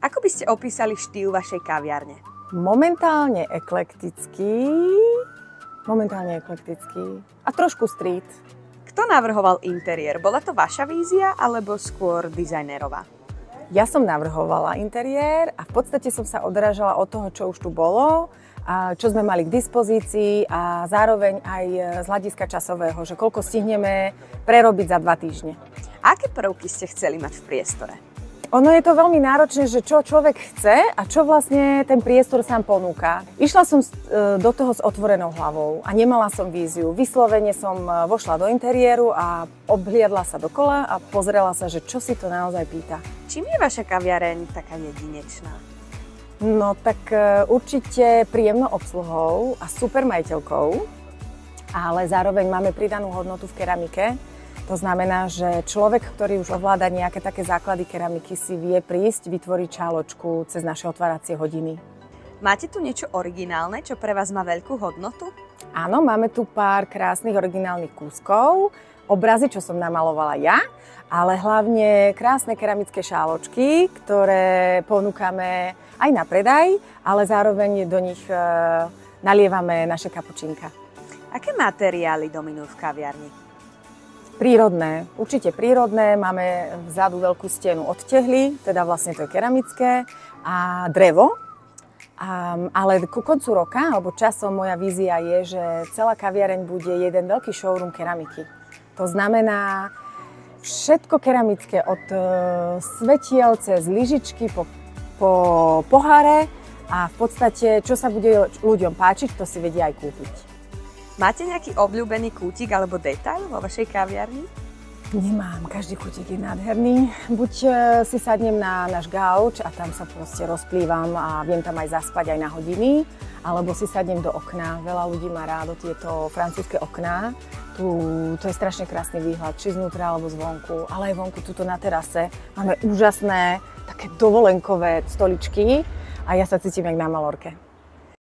Ako by ste opísali štýl vašej kaviarne? Momentálne eklektický a trošku street. Kto navrhoval interiér? Bola to vaša vízia alebo skôr dizajnerová? Ja som navrhovala interiér a v podstate som sa odrážala od toho, čo už tu bolo, a čo sme mali k dispozícii a zároveň aj z hľadiska časového, že koľko stihneme prerobiť za 2 týždne. Aké prvky ste chceli mať v priestore? Ono je to veľmi náročné, že čo človek chce a čo vlastne ten priestor sám ponúka. Išla som do toho s otvorenou hlavou a nemala som víziu. Vyslovene som vošla do interiéru a obhliadla sa dokola a pozrela sa, že čo si to naozaj pýta. Čím je vaša kaviareň taká jedinečná? No tak určite príjemnou obsluhou a super majiteľkou, ale zároveň máme pridanú hodnotu v keramike. To znamená, že človek, ktorý už ovláda nejaké také základy keramiky, si vie prísť, vytvoriť čáločku cez naše otváracie hodiny. Máte tu niečo originálne, čo pre vás má veľkú hodnotu? Áno, máme tu pár krásnych originálnych kúskov, obrazy, čo som namalovala ja, ale hlavne krásne keramické šáločky, ktoré ponúkame aj na predaj, ale zároveň do nich nalievame naše kapučínka. Aké materiály dominujú v kaviarni? Prírodné, určite prírodné. Máme vzadu veľkú stenu od tehly, teda vlastne to je keramické, a drevo. Ale ku koncu roka, alebo časom moja vízia je, že celá kaviareň bude jeden veľký showroom keramiky. To znamená všetko keramické, od svetiel cez lyžičky po poháre a v podstate, čo sa bude ľuďom páčiť, to si vedia aj kúpiť. Máte nejaký obľúbený kútik alebo detail vo vašej kaviarni? Nemám, každý kútik je nádherný. Buď si sadnem na náš gauč a tam sa proste rozplývam a viem tam aj zaspať aj na hodiny, alebo si sadnem do okna. Veľa ľudí má rádo tieto francúzske okná. To je strašne krásny výhľad, či znútra alebo zvonku, ale aj vonku, tuto na terase. Máme úžasné také dovolenkové stoličky a ja sa cítim jak na Malorke.